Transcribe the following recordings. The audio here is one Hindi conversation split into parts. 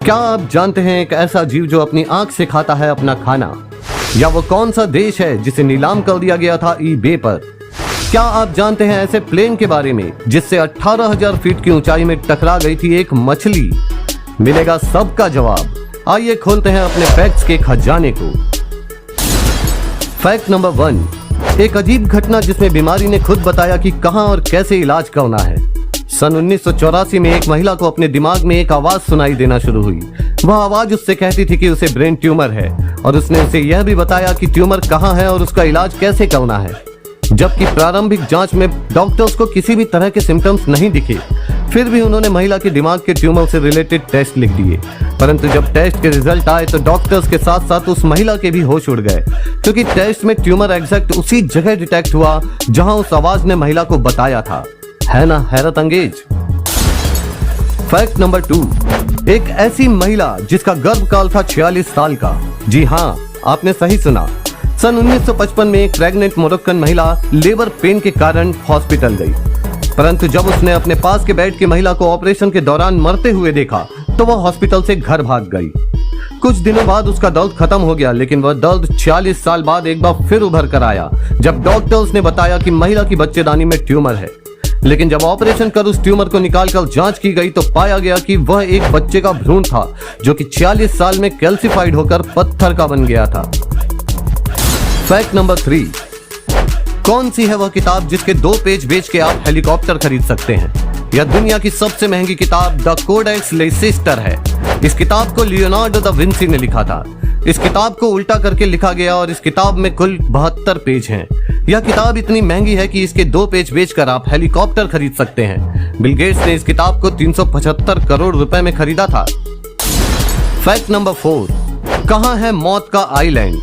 क्या आप जानते हैं एक ऐसा जीव जो अपनी आंख से खाता है अपना खाना? या वो कौन सा देश है जिसे नीलाम कर दिया गया था eBay पर? क्या आप जानते हैं ऐसे प्लेन के बारे में जिससे 18,000 फीट की ऊंचाई में टकरा गई थी एक मछली? मिलेगा सबका जवाब। आइए खोलते हैं अपने फैक्ट्स के खजाने को। फैक्ट नंबर 1, एक अजीब घटना जिसमें बीमारी ने खुद बताया कि कहां और कैसे इलाज करना है। सन 1984 में एक महिला को अपने दिमाग में एक आवाज सुनाई देना शुरू हुई। वह आवाज उससे कहती थी कि उसे ब्रेन ट्यूमर है और उसने उसे यह भी बताया कि ट्यूमर कहां है और उसका इलाज कैसे करना है। जबकि प्रारंभिक जांच में डॉक्टर्स को किसी भी तरह के सिम्टम्स नहीं दिखे, फिर भी उन्होंने महिला के दिमाग के ट्यूमर से रिलेटेड टेस्ट लिख दिए। परंतु जब टेस्ट के रिजल्ट आए तो डॉक्टर्स के साथ साथ उस महिला के भी होश उड़ गए, क्योंकि टेस्ट में ट्यूमर एग्जैक्ट उसी जगह डिटेक्ट हुआ जहां उस आवाज ने महिला को बताया था। है ना हैरत अंगेज। फैक्ट नंबर 2, एक ऐसी महिला जिसका गर्भकाल था 46 साल का। जी हाँ, आपने सही सुना। सन 1955 में एक प्रेग्नेंट मोरक्कन महिला लेबर पेन के कारण हॉस्पिटल गई, परंतु जब उसने अपने पास के बेड की महिला को ऑपरेशन के दौरान मरते हुए देखा तो वह हॉस्पिटल से घर भाग गई। कुछ दिनों बाद उसका दर्द खत्म हो गया, लेकिन वह दर्द 46 साल बाद एक बार फिर उभर कर आया जब डॉक्टर्स ने बताया कि महिला की बच्चेदानी में ट्यूमर है। लेकिन जब ऑपरेशन कर उस ट्यूमर को निकालकर जांच की गई तो पाया गया कि वह एक बच्चे का भ्रूण था जो कि 46 साल में कैल्सिफाइड होकर पत्थर का बन गया था। फैक्ट नंबर 3, कौन सी है वह किताब जिसके 2 पेज बेच के आप हेलीकॉप्टर खरीद सकते हैं? यह दुनिया की सबसे महंगी किताब द कोडेक्स लेसिस्टर है। इस किताब को लियोनार्डो दा विंसी ने लिखा था। इस किताब को उल्टा करके लिखा गया और इस किताब में कुल 72 पेज हैं। यह किताब इतनी महंगी है कि इसके 2 पेज बेचकर आप हेलीकॉप्टर खरीद सकते हैं। बिल गेट्स ने इस किताब को 375 करोड़ रुपए में खरीदा था। फैक्ट नंबर 4, कहां है मौत का आइलैंड?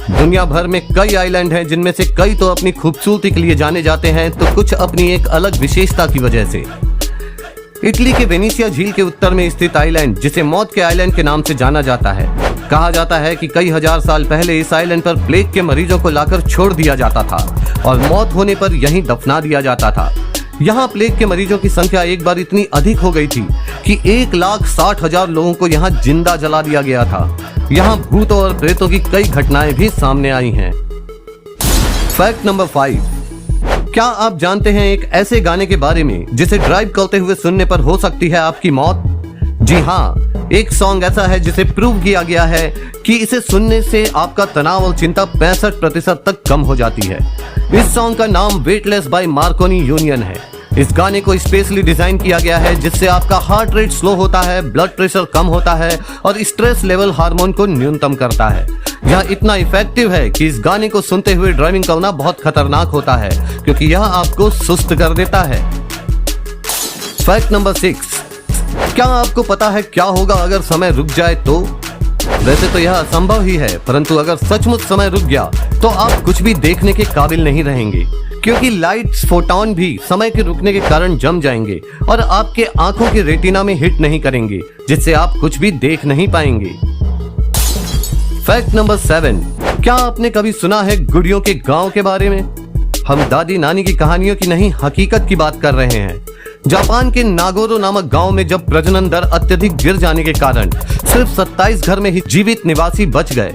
दुनिया भर में कई आइलैंड हैं, जिनमें से कई तो अपनी खूबसूरती के लिए जाने जाते हैं तो कुछ अपनी एक अलग विशेषता की वजह से। इटली के वेनिसिया झील के उत्तर में स्थित आइलैंड, जिसे मौत के आइलैंड के नाम से जाना जाता है, कहा जाता है कि कई हजार साल पहले इस आइलैंड पर प्लेग के मरीजों को लाकर छोड़ दिया जाता था और मौत होने पर यहीं दफना दिया जाता था। यहाँ प्लेग के मरीजों की संख्या एक बार इतनी अधिक हो गई थी कि 1,60,000 लोगों को यहाँ जिंदा जला दिया गया था। यहाँ भूतों और प्रेतों की कई घटनाएं भी सामने आई हैं। फैक्ट नंबर 5, क्या आप जानते हैं एक ऐसे गाने के बारे में जिसे ड्राइव करते हुए सुनने पर हो सकती है आपकी मौत? जी हाँ, एक सॉन्ग ऐसा है जिसे प्रूव किया गया है कि इसे सुनने से आपका तनाव और चिंता 65% तक कम हो जाती है। इस सॉन्ग का नाम वेटलेस बाय मार्कोनी यूनियन है। इस गाने को स्पेशली डिजाइन किया गया है जिससे आपका हार्ट रेट स्लो होता है, ब्लड प्रेशर कम होता है और स्ट्रेस लेवल हार्मोन को न्यूनतम करता है। यह इतना इफेक्टिव है कि इस गाने को सुनते हुए ड्राइविंग करना बहुत खतरनाक होता है, क्योंकि यह आपको सुस्त कर देता है। फैक्ट नंबर 6, क्या आपको पता है क्या होगा अगर समय रुक जाए तो? वैसे तो यह असंभव ही है, परंतु अगर सचमुच समय रुक गया तो आप कुछ भी देखने के काबिल नहीं रहेंगे, क्योंकि लाइट्स फोटॉन भी समय के रुकने के कारण जम जाएंगे और आपके आंखों के रेटिना में हिट नहीं करेंगे, जिससे आप कुछ भी देख नहीं पाएंगे। फैक्ट नंबर 7, क्या आपने कभी सुना है गुड़ियों के गांव के बारे में? हम दादी नानी की कहानियों की नहीं, हकीकत की बात कर रहे हैं। जापान के नागोरो नामक गांव में जब प्रजनन दर अत्यधिक गिर जाने के कारण सिर्फ 27 घर में ही जीवित निवासी बच गए,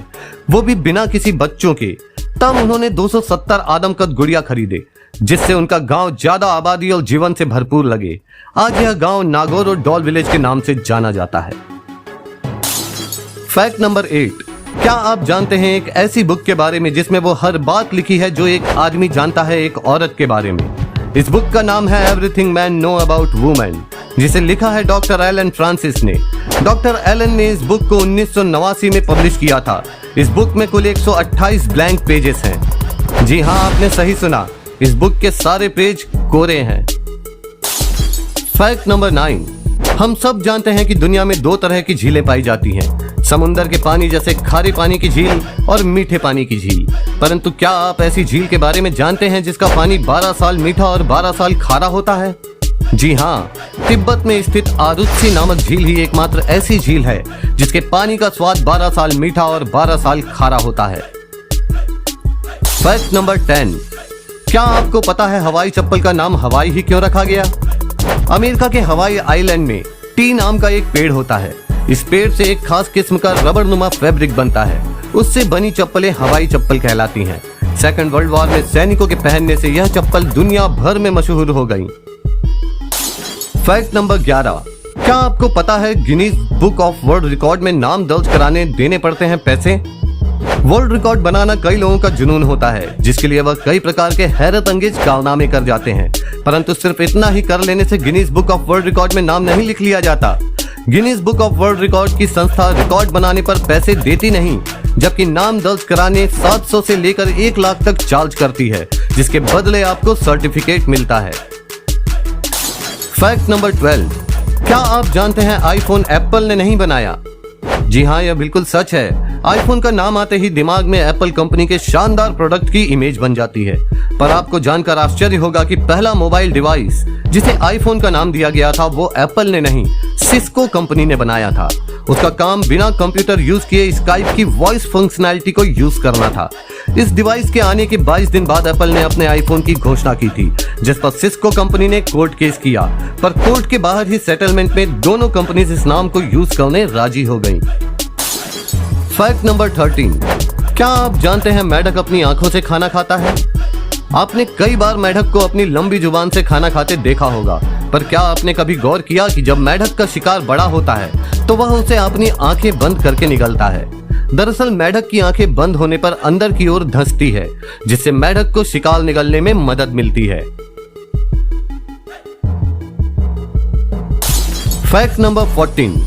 वो भी बिना किसी बच्चों के, तब उन्होंने 270 आदमकद गुड़िया खरीदे, जिससे उनका गांव ज्यादा आबादी और जीवन से भरपूर लगे। आज यह गांव नागोरो डॉल विलेज के नाम से जाना जाता है। फैक्ट नंबर 8, क्या आप जानते हैं एक ऐसी बुक के बारे में जिसमें वो हर बात लिखी है जो एक आदमी जानता है एक औरत के बारे में? इस बुक का नाम है everything man know about women, जिसे लिखा है डॉक्टर एलन फ्रांसिस ने। डॉक्टर एलन ने इस बुक को 1989 में पब्लिश किया था। इस बुक में कुल 128 ब्लैंक पेजेस हैं। जी हाँ, आपने सही सुना, इस बुक के सारे पेज कोरे हैं। फैक्ट नंबर 9, हम सब जानते हैं कि दुनिया में 2 तरह की झीलें पाई जाती हैं, समुंदर के पानी जैसे खारे पानी की झील और मीठे पानी की झील। परंतु क्या आप ऐसी झील के बारे में जानते हैं जिसका पानी 12 साल मीठा और 12 साल खारा होता है? जी हाँ, तिब्बत में स्थित आरुत्सी नामक झील ही एकमात्र ऐसी झील है जिसके पानी का स्वाद 12 साल मीठा और 12 साल खारा होता है। फैक्ट नंबर 10, क्या आपको पता है हवाई चप्पल का नाम हवाई ही क्यों रखा गया? अमेरिका के हवाई आइलैंड में टी नाम का एक पेड़ होता है। इस पेड़ से एक खास किस्म का रबड़ नुमा फैब्रिक बनता है। उससे बनी चप्पलें हवाई चप्पल कहलाती हैं। सेकंड वर्ल्ड वॉर में सैनिकों के पहनने से यह चप्पल दुनिया भर में मशहूर हो गई। फैक्ट नंबर 11, क्या आपको पता है Guinness book of world record में नाम दर्ज कराने देने पड़ते हैं पैसे? वर्ल्ड रिकॉर्ड बनाना कई लोगों का जुनून होता है, जिसके लिए वह कई प्रकार के हैरत अंगेज कारनामे कर जाते हैं, परंतु सिर्फ इतना ही कर लेने से Guinness book of world record में नाम नहीं लिख लिया जाता। Guinness book of world record की संस्था रिकॉर्ड बनाने पर पैसे देती नहीं, जबकि नाम दर्ज कराने 700 से लेकर 1 लाख तक चार्ज करती है, जिसके बदले आपको सर्टिफिकेट मिलता है। फैक्ट नंबर 12, क्या आप जानते हैं आईफोन एप्पल ने नहीं बनाया? जी हाँ, यह बिल्कुल सच है। आईफोन का नाम आते ही दिमाग में एप्पल कंपनी के शानदार प्रोडक्ट की इमेज बन जाती है, पर आपको जानकर आश्चर्य होगा कि पहला मोबाइल डिवाइस जिसे आईफोन का नाम दिया गया था वो एप्पल ने नहीं, सिस्को कंपनी ने बनाया था। उसका काम बिना कंप्यूटर यूज किए स्काइप की वॉइस फंक्शनैलिटी को यूज करना था। इस डिवाइस के आने के 22 दिन बाद एप्पल ने अपने आईफोन की घोषणा की थी, जिस पर सिस्को कंपनी ने कोर्ट केस किया, पर कोर्ट के बाहर ही सेटलमेंट में दोनों कंपनी इस नाम को यूज करने राजी हो गई। फैक्ट नंबर 13, क्या आप जानते हैं मेढक अपनी आंखों से खाना खाता है? आपने कई बार मेढक को अपनी लंबी जुबान से खाना खाते देखा होगा, पर क्या आपने कभी गौर किया कि जब मेढक का शिकार बड़ा होता है तो वह उसे अपनी आंखें बंद करके निगलता है? दरअसल मेढक की आंखें बंद होने पर अंदर की ओर धंसती है, जिससे मेढक को शिकार निगलने में मदद मिलती है। फैक्ट नंबर 14,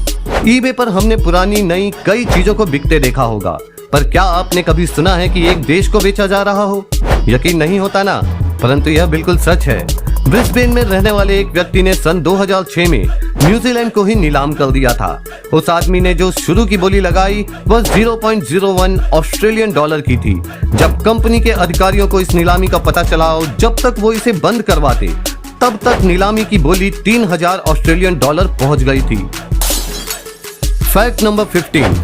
ईबे पर हमने पुरानी नई कई चीजों को बिकते देखा होगा, पर क्या आपने कभी सुना है कि एक देश को बेचा जा रहा हो? यकीन नहीं होता ना, परंतु यह बिल्कुल सच है। ब्रिस्बेन में रहने वाले एक व्यक्ति ने सन 2006 में न्यूजीलैंड को ही नीलाम कर दिया था। उस आदमी ने जो शुरू की बोली लगाई वह 0.01 ऑस्ट्रेलियन डॉलर की थी। जब कंपनी के अधिकारियों को इस नीलामी का पता चला और जब तक वो इसे बंद करवाते तब तक नीलामी की बोली 3000 ऑस्ट्रेलियन डॉलर पहुंच गई थी। फैक्ट नंबर 15,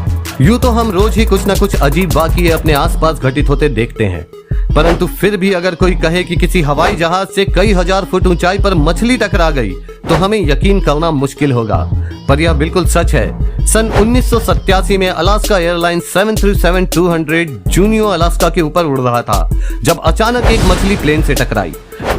यूं तो हम रोज ही कुछ न कुछ अजीब वाकये अपने आसपास घटित होते देखते हैं, परंतु फिर भी अगर कोई कहे कि किसी हवाई जहाज से कई हजार फुट ऊंचाई पर मछली टकरा गई तो हमें यकीन करना मुश्किल होगा, पर यह बिल्कुल सच है। सन 1987 में अलास्का एयरलाइंस 737-200 जूनियो अलास्का के ऊपर उड़ रहा था, जब अचानक एक मछली प्लेन से टकराई।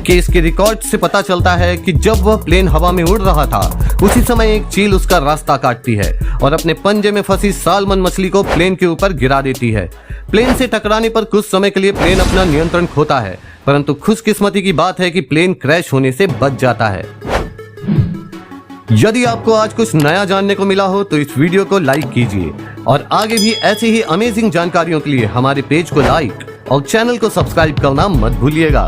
केस के रिकॉर्ड से पता चलता है कि जब वह प्लेन हवा में उड़ रहा था उसी समय एक चील उसका रास्ता काटती है और अपने पंजे में फंसी सालमन मछली को प्लेन के ऊपर गिरा देती है। प्लेन से टकराने पर कुछ समय के लिए प्लेन अपना नियंत्रण खोता है, परंतु खुशकिस्मती की बात है कि प्लेन क्रैश होने से बच जाता है। यदि आपको आज कुछ नया जानने को मिला हो तो इस वीडियो को लाइक कीजिए और आगे भी ऐसी ही अमेजिंग जानकारियों के लिए हमारे पेज को लाइक और चैनल को सब्सक्राइब करना मत भूलिएगा।